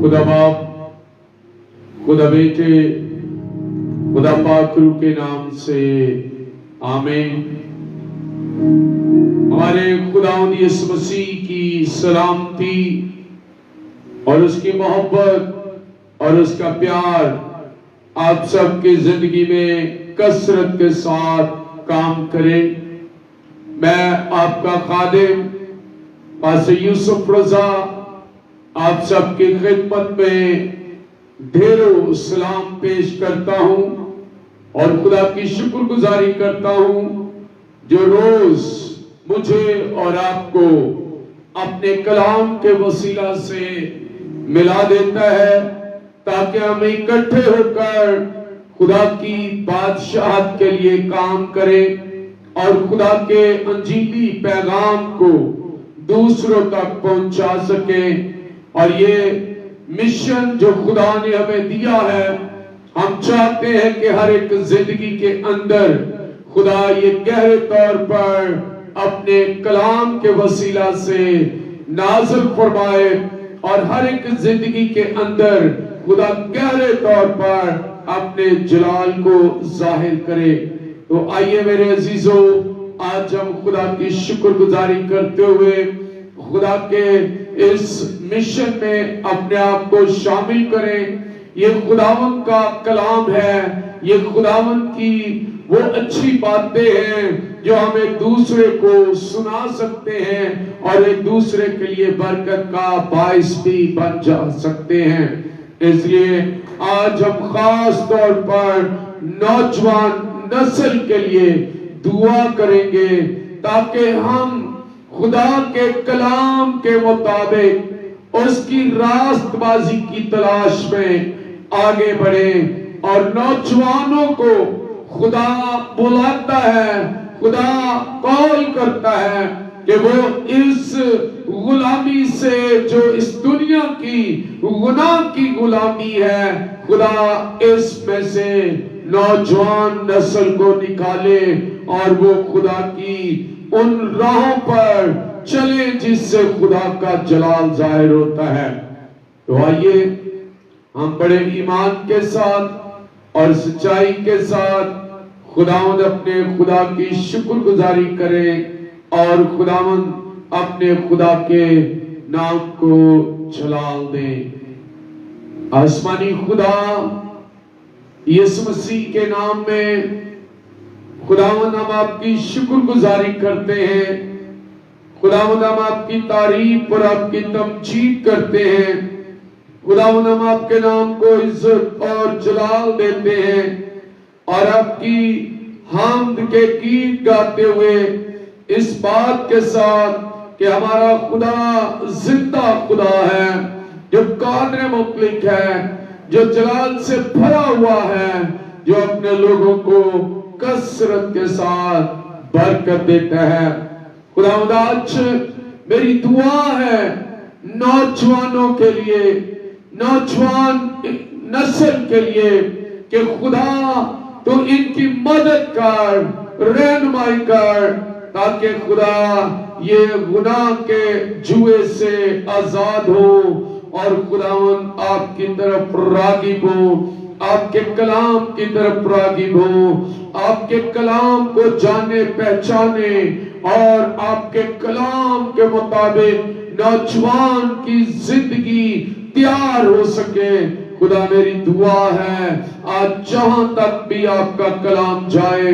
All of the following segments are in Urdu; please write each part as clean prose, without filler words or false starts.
خدا باپ، خدا بیٹے، خدا پاک روح کے نام سے آمین۔ ہمارے خداوند یسوع مسیح کی سلامتی اور اس کی محبت اور اس کا پیار آپ سب کی زندگی میں کثرت کے ساتھ کام کرے۔ میں آپ کا خادم پاسٹر یوسف رضا آپ سب کی خدمت میں ڈھیروں سلام پیش کرتا ہوں اور خدا کی شکر گزاری کرتا ہوں جو روز مجھے اور آپ کو اپنے کلام کے وسیلہ سے ملا دیتا ہے تاکہ ہم اکٹھے ہو کر خدا کی بادشاہت کے لیے کام کریں اور خدا کے انجیلی پیغام کو دوسروں تک پہنچا سکیں۔ اور یہ مشن جو خدا نے ہمیں دیا ہے، ہم چاہتے ہیں کہ ہر ایک زندگی کے اندر خدا یہ گہرے طور پر اپنے کلام کے وسیلہ سے نازل فرمائے اور ہر ایک زندگی کے اندر خدا گہرے طور پر اپنے جلال کو ظاہر کرے۔ تو آئیے میرے عزیزو، آج ہم خدا کی شکر گزاری کرتے ہوئے خدا کے اس مشن میں اپنے آپ کو شامل کریں۔ یہ خداوند کا کلام ہے، یہ خداوند کی وہ اچھی باتیں ہیں جو ہم ایک دوسرے کو سنا سکتے ہیں اور ایک دوسرے کے لیے برکت کا باعث بھی بن جا سکتے ہیں۔ اس لیے آج ہم خاص طور پر نوجوان نسل کے لیے دعا کریں گے تاکہ ہم خدا کے کلام کے مطابق اس کی راست بازی کی تلاش میں آگے بڑھیں۔ اور نوجوانوں کو خدا بلاتا ہے، خدا کال کرتا ہے کہ وہ اس غلامی سے جو اس دنیا کی گناہ کی غلامی ہے، خدا اس میں سے نوجوان نسل کو نکالے اور وہ خدا کی ان راہوں پر چلے جس سے خدا کا جلال ظاہر ہوتا ہے۔ تو آئیے ہم بڑے ایمان کے ساتھ اور سچائی کے ساتھ خداوند اپنے خدا کی شکر گزاری کریں اور خداوند اپنے خدا کے نام کو جلال دیں۔ آسمانی خدا یسوع مسیح کے نام میں خداوند ہم آپ کی شکر گزاری کرتے ہیں، خداوند ہم آپ کی تعریف اور آپ کی تمجید کرتے ہیں، خداوند ہم آپ کے نام کو عزت اور جلال دیتے ہیں اور آپ کی حمد کے گیت گاتے ہوئے اس بات کے ساتھ کہ ہمارا خدا زندہ خدا ہے، جو قادر مطلق ہے، جو جلال سے بھرا ہوا ہے، جو اپنے لوگوں کو کثرت کے ساتھ برکت دیتا ہے۔ خداوند آج میری دعا ہے نوجوانوں کے لیے، نوجوان نسل کے لیے کہ خدا تو ان کی مدد کر، رہنمائی کر تاکہ خدا یہ گناہ کے جوئے سے آزاد ہو اور خداوند آپ کی طرف راغب ہو، آپ کے کلام کی طرف راغب ہو، آپ کے کلام کو جانے پہچانے اور آپ کے کلام کے مطابق نوجوان کی زندگی تیار ہو سکے۔ خدا میری دعا ہے آج جہاں تک بھی آپ کا کلام جائے،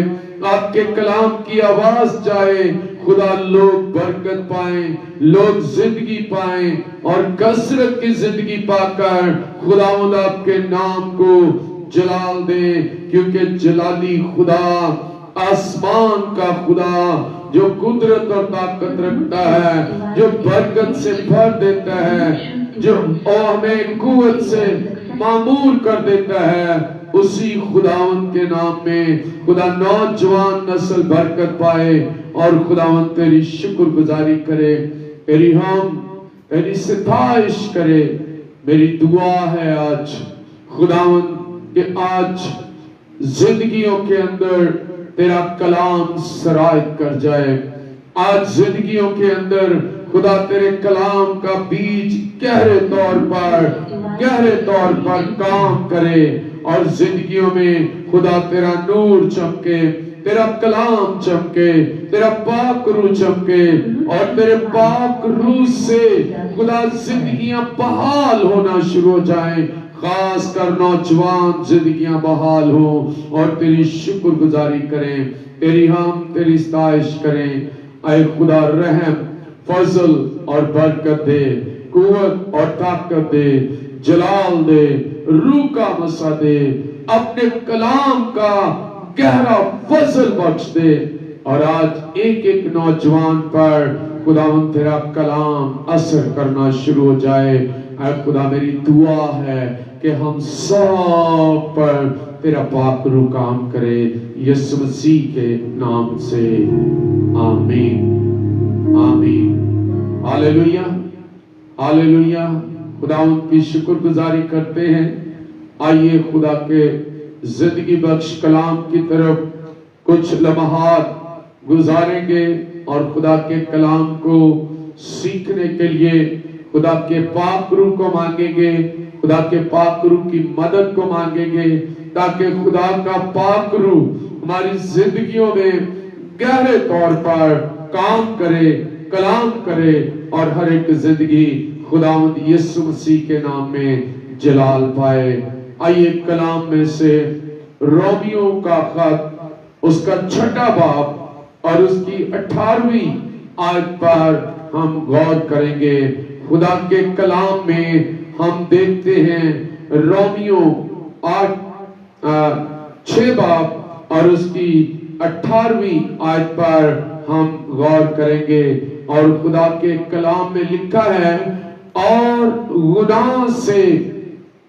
آپ کے کلام کی آواز جائے، خدا لوگ برکت پائیں، لوگ زندگی پائیں اور کثرت کی زندگی پا کر خداوند آپ کے نام کو جلال دیں، کیونکہ جلالی خدا، آسمان کا خدا جو قدرت اور طاقت رکھتا ہے، جو برکت سے بھر دیتا ہے، جو ہمیں قوت سے معمور کر دیتا ہے، اسی خداوند کے نام میں خدا نوجوان نسل برکت پائے اور خداوند تیری شکر گزاری کرے، تیری تیری ستائش کرے۔ میری دعا ہے آج خداوند کہ آج زندگیوں کے اندر تیرا کلام سرایت کر جائے، آج زندگیوں کے اندر خدا تیرے کلام کا بیج گہرے طور پر گہرے طور پر کام کرے اور زندگیوں میں خدا تیرا نور چمکے، تیرا کلام چمکے، تیرا پاک روح چمکے، اور تیرے پاک روح سے خدا زندگیاں بحال ہونا شروع ہو جائیں، خاص کر نوجوان زندگیاں بحال ہوں اور تیری شکر گزاری کریں، تیری ہم تیری ستائش کریں۔ اے خدا رحم، فضل اور برکت دے، قوت اور طاقت دے، جلال دے، روح کا مسا دے، اپنے کلام کا گہرا فضل بخش دے، اور آج ایک ایک نوجوان پر خداوند تیرا کلام اثر کرنا شروع ہو جائے۔ اے خدا میری دعا ہے کہ ہم سب پر تیرا پاک روح کام کرے، یسوع مسیح کے نام سے آمین آمین۔ ہاللیلویہ ہاللیلویہ۔ خداوند کی شکر گزاری کرتے ہیں۔ آئیے خدا کے زندگی بخش کلام کی طرف کچھ لمحات گزاریں گے اور خدا کے کلام کو سیکھنے کے لیے خدا کے پاک روح کو مانگیں گے، خدا کے پاک روح کی مدد کو مانگیں گے، تاکہ خدا کا پاک روح ہماری زندگیوں میں گہرے طور پر کام کرے، کلام کرے، اور ہر ایک زندگی خداوند یسوع مسیح کے نام میں جلال پائے۔ آئیے کلام میں سے رومیوں کا خط، اس کا 6واں باب اور اس کی 18ویں آیت پر ہم غور کریں گے۔ خدا کے کلام میں ہم دیکھتے ہیں رومیوں 6 باب اور اس کی 18ویں آیت پر ہم غور کریں گے، اور خدا کے کلام میں لکھا ہے، اور گناہ سے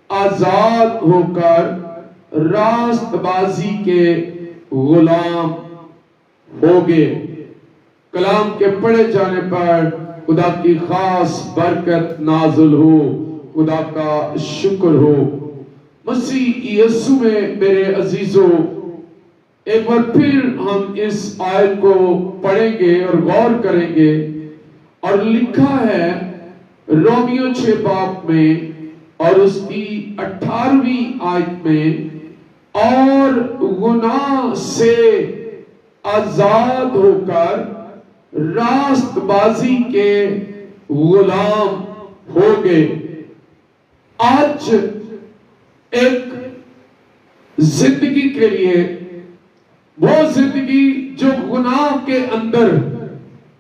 آزاد ہو کر راست بازی کے غلام ہوگے۔ کلام کے پڑھے جانے پر خدا کی خاص برکت نازل ہو، خدا کا شکر ہو۔ مسیح یسوع میں میرے عزیزوں، ایک بار پھر ہم اس آیت کو پڑھیں گے اور غور کریں گے، اور لکھا ہے رومیوں 6 باب میں اور اس کی 18ویں آیت میں، اور گناہ سے آزاد ہو کر راست بازی کے غلام ہو گئے۔ آج ایک زندگی کے لیے، وہ زندگی جو گناہ کے اندر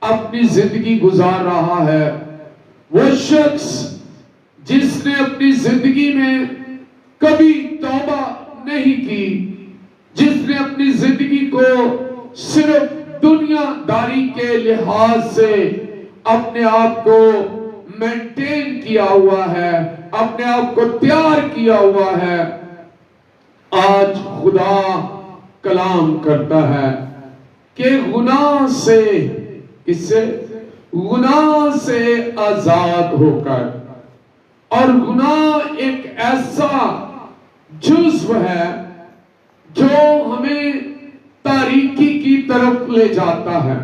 اپنی زندگی گزار رہا ہے، وہ شخص جس نے اپنی زندگی میں کبھی توبہ نہیں کی، جس نے اپنی زندگی کو صرف دنیا داری کے لحاظ سے اپنے آپ کو مینٹین کیا ہوا ہے، اپنے آپ کو تیار کیا ہوا ہے، آج خدا کلام کرتا ہے کہ گناہ سے، کس سے؟ گناہ سے آزاد ہو کر۔ اور گناہ ایک ایسا جزو ہے جو ہمیں تاریکی کی طرف لے جاتا ہے،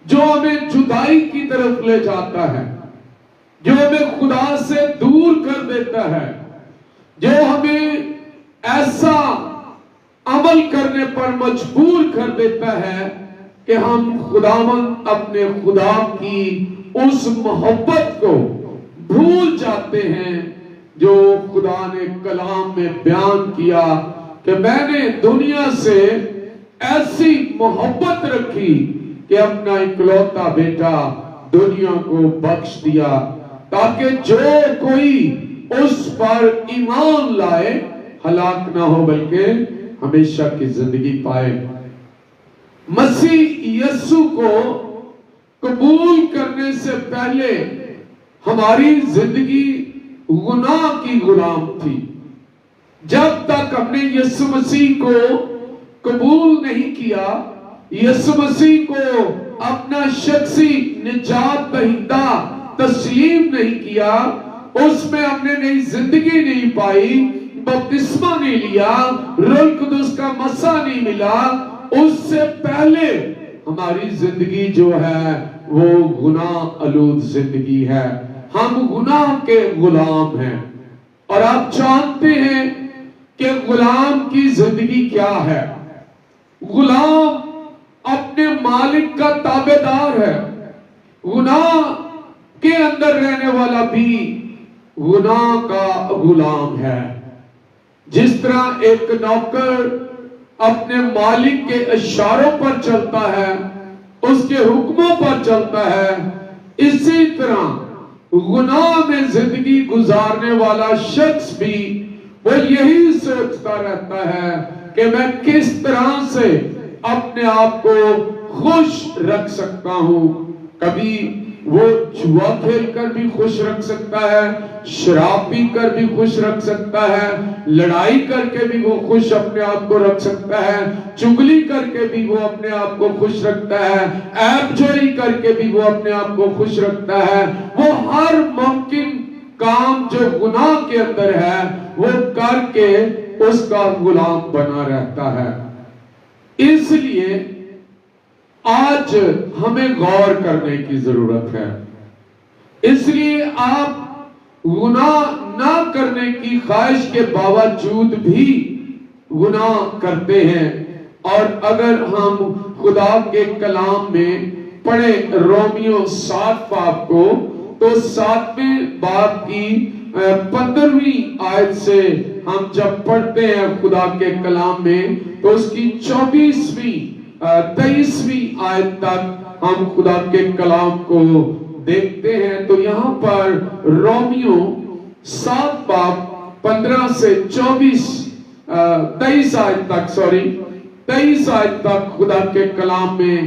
جو ہمیں جدائی کی طرف لے جاتا ہے، جو ہمیں خدا سے دور کر دیتا ہے، جو ہمیں ایسا عمل کرنے پر مجبور کر دیتا ہے کہ ہم خداوند اپنے خدا کی اس محبت کو بھول جاتے ہیں جو خدا نے کلام میں بیان کیا کہ میں نے دنیا سے ایسی محبت رکھی کہ اپنا اکلوتا بیٹا دنیا کو بخش دیا، تاکہ جو کوئی اس پر ایمان لائے ہلاک نہ ہو بلکہ ہمیشہ کی زندگی پائے۔ مسیح یسوع کو قبول کرنے سے پہلے ہماری زندگی گناہ کی غلام تھی۔ جب تک ہم نے یسوع مسیح کو قبول نہیں کیا، یسوع مسیح کو اپنا شخصی نجات دہندہ تسلیم نہیں کیا، اس میں ہم نے نئی زندگی نہیں پائی، بپتسمہ نہیں لیا، روح القدس کا مسا نہیں ملا، اس سے پہلے ہماری زندگی جو ہے وہ گناہ آلود زندگی ہے۔ ہم گناہ کے غلام ہیں۔ اور آپ جانتے ہیں کہ غلام کی زندگی کیا ہے. غلام اپنے مالک کا تابعدار ہے. گناہ کے اندر رہنے والا بھی گناہ کا غلام ہے. جس طرح ایک نوکر اپنے مالک کے اشاروں پر چلتا ہے، اس کے حکموں پر چلتا ہے، اسی طرح گناہ میں زندگی گزارنے والا شخص بھی وہ یہی سوچتا رہتا ہے کہ میں کس طرح سے اپنے آپ کو خوش رکھ سکتا ہوں. کبھی وہ جوا کھیل کر بھی خوش رکھ سکتا ہے، شراب پی کر بھی خوش رکھ سکتا ہے، لڑائی کر کے بھی وہ خوش اپنے آپ کو رکھ سکتا ہے، چگلی کر کے بھی وہ اپنے آپ کو خوش رکھتا ہے، عیب جوئی کر کے بھی وہ اپنے آپ کو خوش رکھتا ہے. وہ ہر ممکن کام جو گناہ کے اندر ہے وہ کر کے اس کا غلام بنا رہتا ہے. اس لیے آج ہمیں غور کرنے کی ضرورت ہے. اس لیے آپ گناہ نہ کرنے کی خواہش کے باوجود بھی گناہ کرتے ہیں. اور اگر ہم خدا کے کلام میں پڑھیں رومیو 7 باب کو، تو 7ویں باب کی 15ویں آیت سے ہم جب پڑھتے ہیں خدا کے کلام میں، تو اس کی 24ویں 23ویں آیت تک ہم خدا کے کلام کو دیکھتے ہیں. تو یہاں پر رومیو 7 باب 15 سے 23 آیت تک خدا کے کلام میں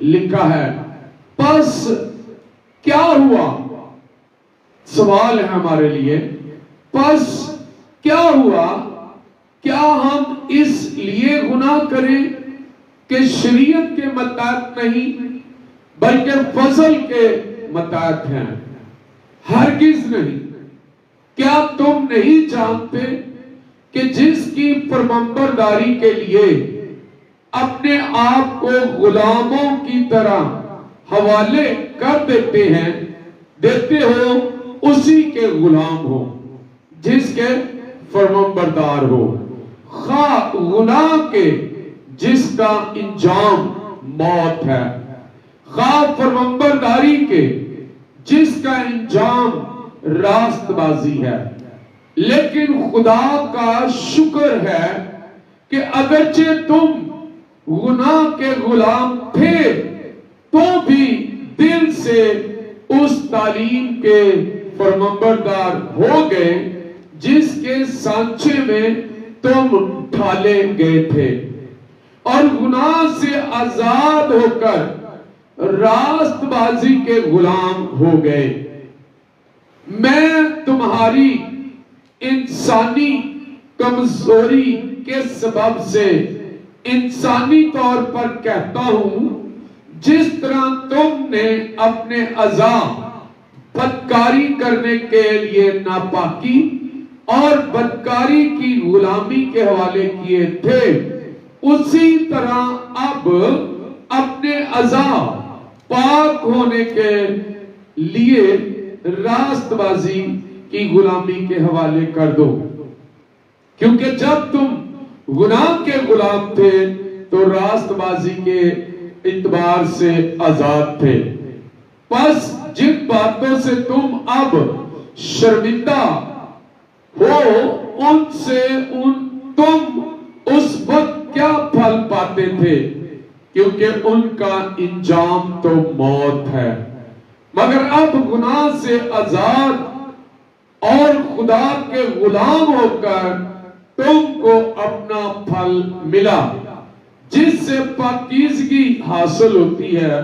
لکھا ہے. پس کیا ہوا؟ سوال ہے ہمارے لیے. پس کیا ہوا؟ کیا ہم اس لیے گناہ کریں کہ شریعت کے متحد نہیں بلکہ فضل کے متحد ہیں؟ ہرگز نہیں. کیا تم نہیں جانتے کہ جس کی فرمانبرداری کے لیے اپنے آپ کو غلاموں کی طرح حوالے کر دیتے ہو اسی کے غلام ہو جس کے فرمانبردار ہو، خواہ گناہ کے جس کا انجام موت ہے، خواہ فرمانبرداری کے جس کا انجام راست بازی ہے. لیکن خدا کا شکر ہے کہ اگرچہ تم گناہ کے غلام تھے تو بھی دل سے اس تعلیم کے فرمانبردار ہو گئے جس کے سانچے میں تم ڈھالے گئے تھے، اور گناہ سے آزاد ہو کر راست بازی کے غلام ہو گئے. میں تمہاری انسانی کمزوری کے سبب سے انسانی طور پر کہتا ہوں، جس طرح تم نے اپنے اعضاء بدکاری کرنے کے لیے ناپاکی اور بدکاری کی غلامی کے حوالے کیے تھے، اسی طرح اب اپنے اعضاء پاک ہونے کے لیے راست بازی کی غلامی کے حوالے کر دو. کیونکہ جب تم گناہ کے غلام تھے تو راست بازی کے اعتبار سے آزاد تھے. پس جن باتوں سے تم اب شرمندہ ہو ان سے تم اس وقت کیا پھل پاتے تھے، کیونکہ ان کا انجام تو موت ہے. مگر اب گناہ سے آزاد اور خدا کے غلام ہو کر تم کو اپنا پھل ملا، جس سے پاکیزگی حاصل ہوتی ہے،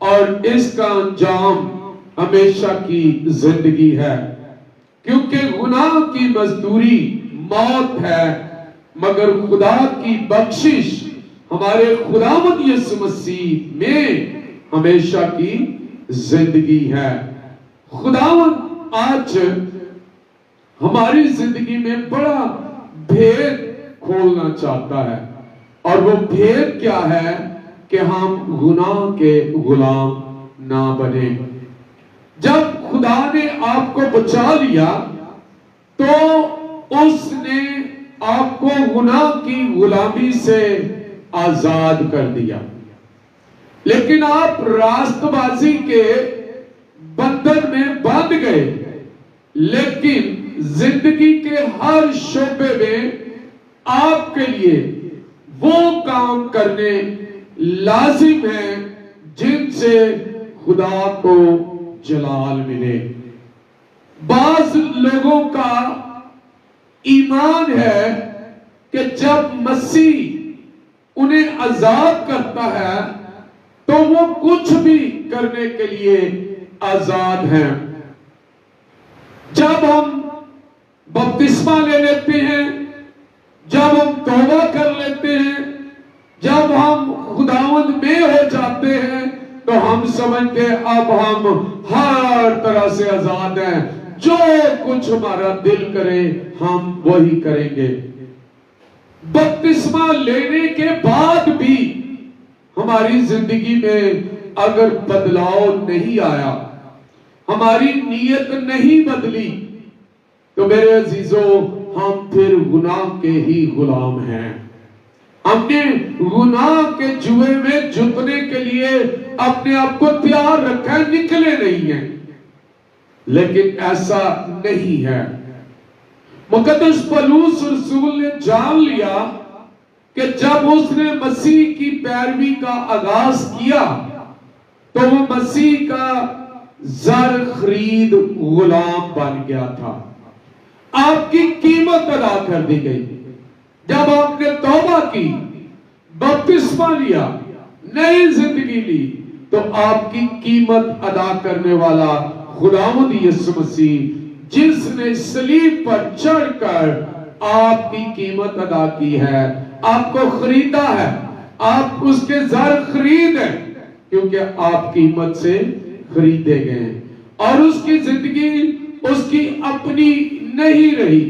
اور اس کا انجام ہمیشہ کی زندگی ہے. کیونکہ گناہ کی مزدوری موت ہے، مگر خدا کی بخشش ہمارے خداوند یسوع مسیح میں ہمیشہ کی زندگی ہے. خداوند آج ہماری زندگی میں بڑا بھید کھولنا چاہتا ہے، اور وہ بھید کیا ہے کہ ہم گناہ کے غلام نہ بنیں. جب خدا نے آپ کو بچا لیا تو اس نے آپ کو گناہ کی غلامی سے آزاد کر دیا، لیکن آپ راست بازی کے بندھن میں باندھ گئے، لیکن زندگی کے ہر شعبے میں آپ کے لیے وہ کام کرنے لازم ہیں جن سے خدا کو جلال ملے۔ بعض لوگوں کا ایمان ہے کہ جب مسیح انہیں آزاد کرتا ہے تو وہ کچھ بھی کرنے کے لیے آزاد ہیں۔ جب ہم بپتسمہ لے لیتے ہیں، جب ہم توبہ کر لیتے ہیں، جب ہم خداوند میں ہو جاتے ہیں تو ہم سمجھتے ہیں اب ہم ہر طرح سے آزاد ہیں، جو کچھ ہمارا دل کرے ہم وہی کریں گے۔ بپتسمہ لینے کے بعد بھی ہماری زندگی میں اگر بدلاؤ نہیں آیا، ہماری نیت نہیں بدلی، تو میرے عزیزو ہم پھر گناہ کے ہی غلام ہیں۔ ہم نے گناہ کے جوئے میں جتنے کے لیے اپنے آپ کو تیار رکھا ہے، نکلے نہیں ہیں، لیکن ایسا نہیں ہے۔ مقدس پولس رسول نے جان لیا کہ جب اس نے مسیح کی پیروی کا آغاز کیا تو وہ مسیح کا زر خرید غلام بن گیا تھا۔ آپ کی قیمت ادا کر دی گئی۔ جب آپ نے توبہ کی، بپتسمہ لیا، نئی زندگی لی، تو آپ کی قیمت ادا کرنے والا خداوند یسوع مسیح، جس نے صلیب پر چڑھ کر آپ کی قیمت ادا کی ہے، آپ کو خریدا ہے، آپ اس کے زر خرید ہیں، کیونکہ آپ قیمت سے خریدے گئے ہیں، اور اس کی زندگی اس کی اپنی نہیں رہی۔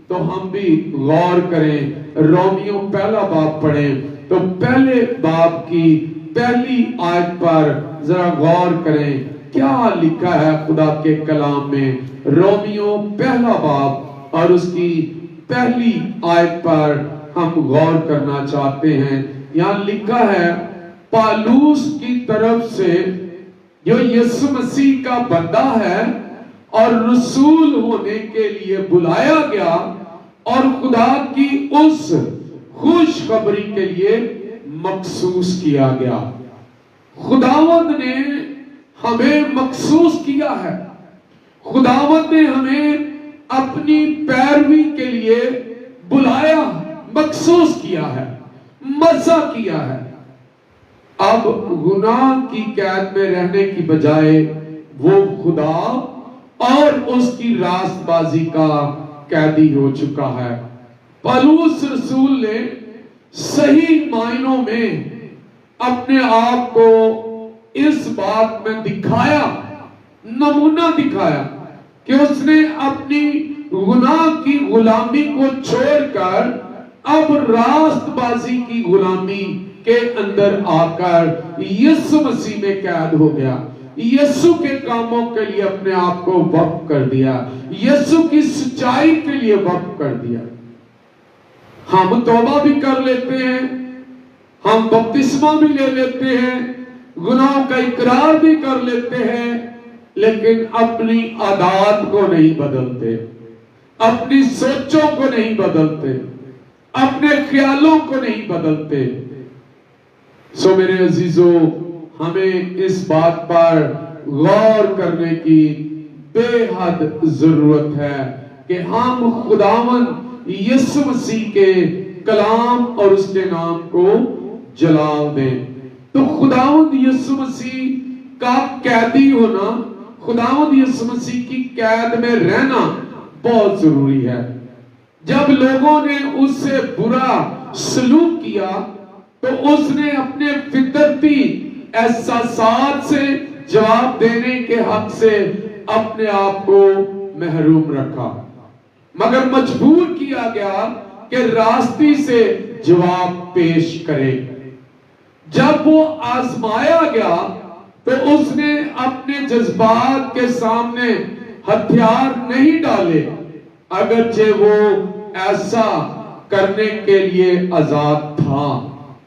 تو ہم بھی غور کریں، رومیو پہلا باب پڑھیں تو پہلے باب کی پہلی آیت پر ذرا غور کریں، کیا لکھا ہے خدا کے کلام میں۔ رومیو پہلا باب اور اس کی پہلی آیت پر ہم غور کرنا چاہتے ہیں۔ یہاں لکھا ہے، پالوس کی طرف سے جو یسوع مسیح کا بندہ ہے اور رسول ہونے کے لیے بلایا گیا اور خدا کی اس خوشخبری کے لیے مخصوص کیا گیا۔ خداوند نے ہمیں مخصوص کیا ہے، خداوند نے ہمیں اپنی پیروی کے لیے بلایا، مخصوص کیا ہے، مزہ کیا ہے۔ اب گناہ کی قید میں رہنے کی بجائے وہ خدا اور اس کی راست بازی کا قیدی ہو چکا ہے۔ پولس رسول نے صحیح معنوں میں اپنے آپ کو اس بات میں دکھایا، نمونہ دکھایا کہ اس نے اپنی گناہ کی غلامی کو چھوڑ کر اب راست بازی کی غلامی کے اندر آ کر یسوع مسیح میں قید ہو گیا، یسوع کے کاموں کے لیے اپنے آپ کو وقف کر دیا، یسوع کی سچائی کے لیے وقف کر دیا۔ ہم توبہ بھی کر لیتے ہیں، ہم بپتسمہ بھی لے لیتے ہیں، گناہوں کا اقرار بھی کر لیتے ہیں، لیکن اپنی عادات کو نہیں بدلتے، اپنی سوچوں کو نہیں بدلتے، اپنے خیالوں کو نہیں بدلتے۔ سو میرے عزیزو، ہمیں اس بات پر غور کرنے کی بے حد ضرورت ہے کہ ہم خداوند یسوع مسیح کے کلام اور اس کے نام کو جلال دیں۔ تو خداوند یسوع مسیح کا قیدی ہونا، خداوند یسوع مسیح کی قید میں رہنا بہت ضروری ہے۔ جب لوگوں نے اس سے برا سلوک کیا تو اس نے اپنے فطرتی احساسات سے جواب دینے کے حق سے اپنے آپ کو محروم رکھا، مگر مجبور کیا گیا کہ راستی سے جواب پیش کرے۔ جب وہ آزمایا گیا تو اس نے اپنے جذبات کے سامنے ہتھیار نہیں ڈالے، اگرچہ وہ ایسا کرنے کے لیے آزاد تھا،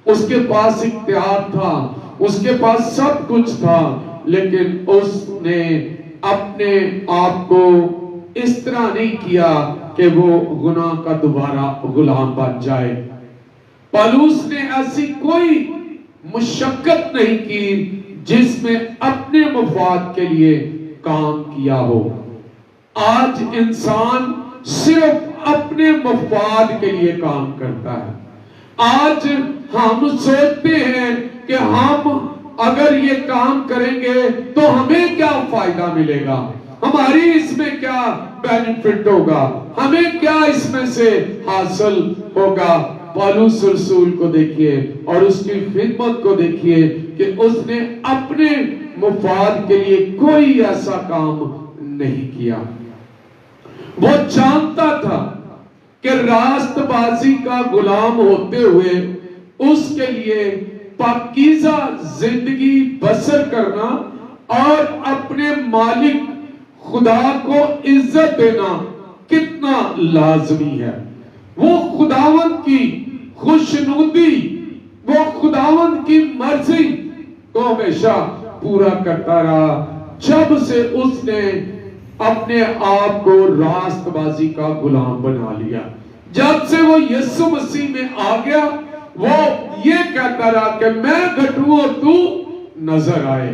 اس کے پاس اختیار تھا، اس کے پاس سب کچھ تھا، لیکن اس نے اپنے آپ کو اس طرح نہیں کیا کہ وہ گناہ کا دوبارہ غلام بن جائے۔ پالوس نے ایسی کوئی مشقت نہیں کی جس میں اپنے مفاد کے لیے کام کیا ہو۔ آج انسان صرف اپنے مفاد کے لیے کام کرتا ہے۔ آج ہم سوچتے ہیں کہ ہم اگر یہ کام کریں گے تو ہمیں کیا فائدہ ملے گا، ہماری اس میں کیا بینیفٹ ہوگا، ہمیں کیا اس میں سے حاصل ہوگا۔ پالوس رسول کو دیکھیے اور اس کی خدمت کو دیکھیے کہ اس نے اپنے مفاد کے لیے کوئی ایسا کام نہیں کیا۔ وہ جانتا تھا کہ راست بازی کا غلام ہوتے ہوئے اس کے لیے پاکیزہ زندگی بسر کرنا اور اپنے مالک خدا کو عزت دینا کتنا لازمی ہے۔ وہ خداوند کی خوشنودی، وہ خداوند کی مرضی کو ہمیشہ پورا کرتا رہا جب سے اس نے اپنے آپ کو راست بازی کا غلام بنا لیا۔ جب سے وہ یسوع مسیح میں آ گیا وہ یہ کہتا رہا کہ میں گھٹوں اور تو نظر آئے۔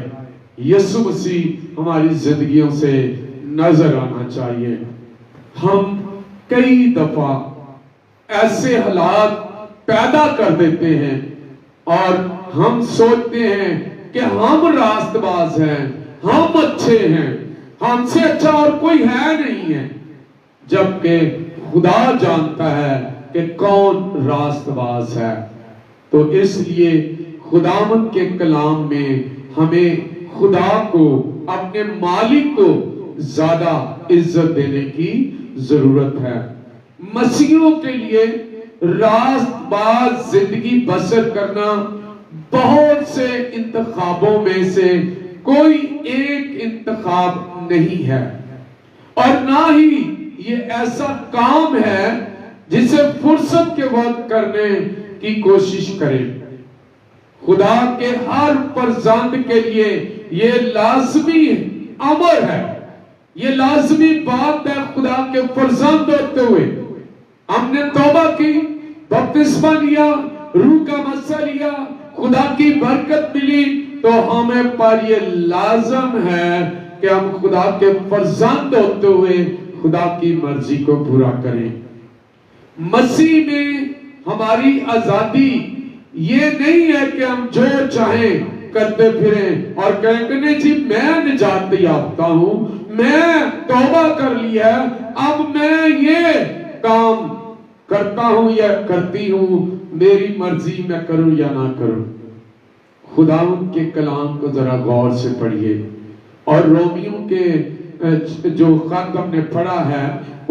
یسوع مسیح ہماری زندگیوں سے نظر آنا چاہیے۔ ہم کئی دفعہ ایسے حالات پیدا کر دیتے ہیں اور ہم سوچتے ہیں کہ ہم راست باز ہیں، ہم اچھے ہیں، ہم سے اچھا اور کوئی ہے نہیں ہے، جبکہ خدا جانتا ہے کہ کون راست باز ہے۔ تو اس لیے خداوند کے کلام میں ہمیں خدا کو، اپنے مالک کو زیادہ عزت دینے کی ضرورت ہے۔ مسیحیوں کے لیے راست باز زندگی بسر کرنا بہت سے انتخابوں میں سے کوئی ایک انتخاب نہیں ہے، اور نہ ہی یہ ایسا کام ہے جسے فرصت کے وقت کرنے کی کوشش کریں۔ خدا کے ہر فرزند کے لیے یہ لازمی امر ہے، یہ لازمی بات ہے۔ خدا کے فرزند ہوتے ہوئے ہم نے توبہ کی، بپتسمہ لیا، روح کا مسح لیا، خدا کی برکت ملی، تو ہمیں پر یہ لازم ہے کہ ہم خدا کے فرزند ہوتے ہوئے خدا کی مرضی کو پورا کریں۔ مسیح میں ہماری آزادی یہ نہیں ہے کہ ہم جو چاہیں کرتے پھریں اور کہیں کہ نہیں جی میں نجات یافتہ ہوں، میں توبہ کر لیا، اب میں یہ کام کرتا ہوں یا کرتی ہوں، میری مرضی میں کروں یا نہ کروں۔ خداوند کے کلام کو ذرا غور سے پڑھیے، اور رومیوں کے جو خط ہم نے پڑھا ہے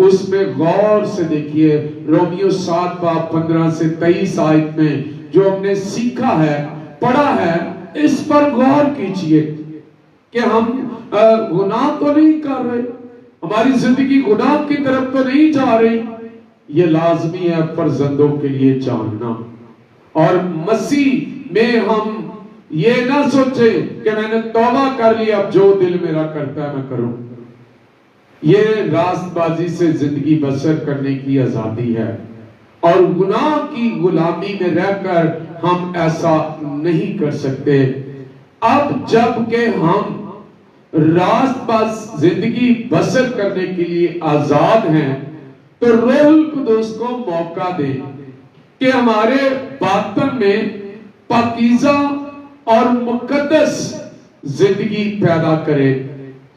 اس میں غور سے دیکھیے۔ رومیوں 7 باب 15 سے 23 آیت میں جو ہم نے سیکھا ہے، پڑھا ہے، اس پر غور کیجئے کہ ہم گناہ تو نہیں کر رہے، ہماری زندگی گناہ کی طرف تو نہیں جا رہی۔ یہ لازمی ہے فرزندوں کے لیے جاننا، اور مسیح میں ہم یہ نہ سوچیں کہ میں نے توبہ کر لی، اب جو دل میرا کرتا ہے میں کروں۔ یہ راست بازی سے زندگی بسر کرنے کی آزادی ہے، اور گناہ کی غلامی میں رہ کر ہم ایسا نہیں کر سکتے۔ اب جب کہ ہم راست باز زندگی بسر کرنے کے لیے آزاد ہیں تو روح القدس کو موقع دیں کہ ہمارے باطن میں پاکیزہ اور مقدس زندگی پیدا کرے۔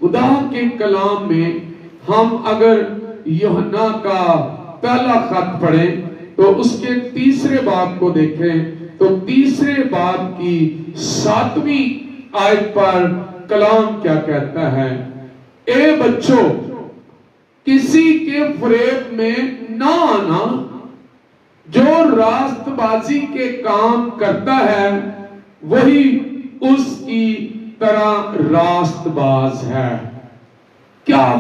خدا کے کلام میں ہم اگر یوحنا کا پہلا خط پڑھیں تو اس کے 3 باب کو دیکھیں تو 3 باب کی 7ویں آیت پر کلام کیا کہتا ہے؟ اے بچوں، کسی کے فریب میں نہ آنا، جو راست بازی کے کام کرتا ہے وہی اس کی طرح راست باز ہے۔ کیا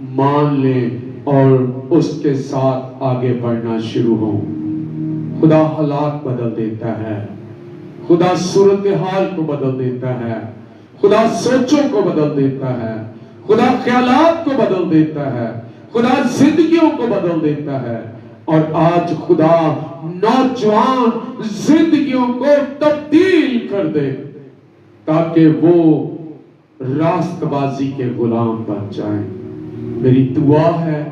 مان لیں اور اس کے ساتھ آگے بڑھنا شروع ہوں۔ خدا حالات بدل دیتا ہے، خدا صورتحال کو بدل دیتا ہے، خدا سوچوں کو بدل دیتا ہے، خدا خیالات کو بدل دیتا ہے، خدا زندگیوں کو بدل دیتا ہے۔ اور آج خدا نوجوان زندگیوں کو تبدیل کر دے تاکہ وہ راست بازی کے غلام بن جائیں۔ میری دعا ہے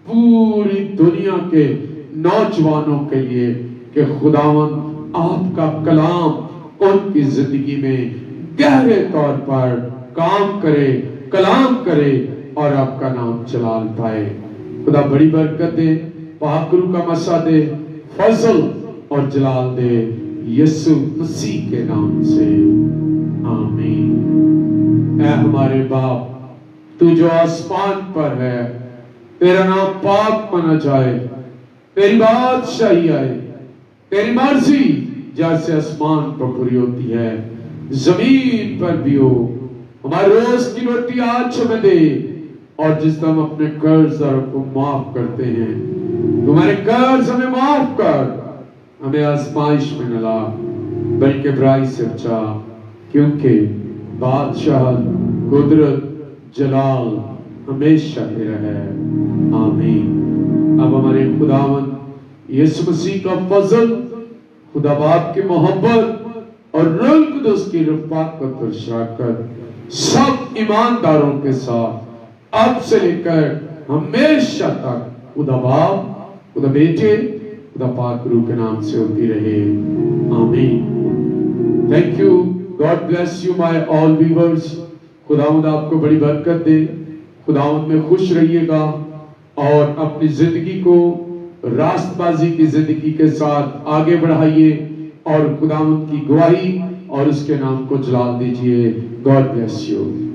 پوری دنیا کے نوجوانوں کے لیے کہ خداوند آپ کا کلام ان کی زندگی میں گہرے طور پر کام کرے، کلام کرے اور آپ کا نام جلال پائے۔ خدا بڑی برکت دے، پاک روح کا مسا دے، فضل اور جلال دے، یسوع مسیح کے نام سے آمین۔ اے ہمارے باپ، تو جو آسمان پر ہے، تیرا نام پاک مانا جائے، تیری بادشاہی آئے، تیری مرضی جیسے آسمان پر پوری ہوتی ہے زمین پر بھی ہو۔ ہمارے روز کی روٹی آج ہمیں دے، اور جس طرح ہم اپنے قرض داروں کو معاف کرتے ہیں، تمہارے قرض ہمیں معاف کر، ہمیں آزمائش میں نہ لا بلکہ برائی سے بچا، کیونکہ بادشاہ، قدرت، جلال ہمیشہ تیرا ہے، آمین۔ اب ہمارے خداوند یسوع مسیح کا فضل، خدا باپ کی محبت اور روح القدس کی رفاقت اور شراکت سب ایمانداروں کے ساتھ اب سے لے کر ہمیشہ تک خدا باپ، خدا بیٹے، خدا پاک روح کے نام سے ہوتی رہے، آمین۔ Thank you, God bless you my all viewers. خداوند آپ کو بڑی برکت دے، خداوند میں خوش رہیے گا اور اپنی زندگی کو راست بازی کی زندگی کے ساتھ آگے بڑھائیے اور خداوند کی گواہی اور اس کے نام کو جلال دیجئے۔ God bless you.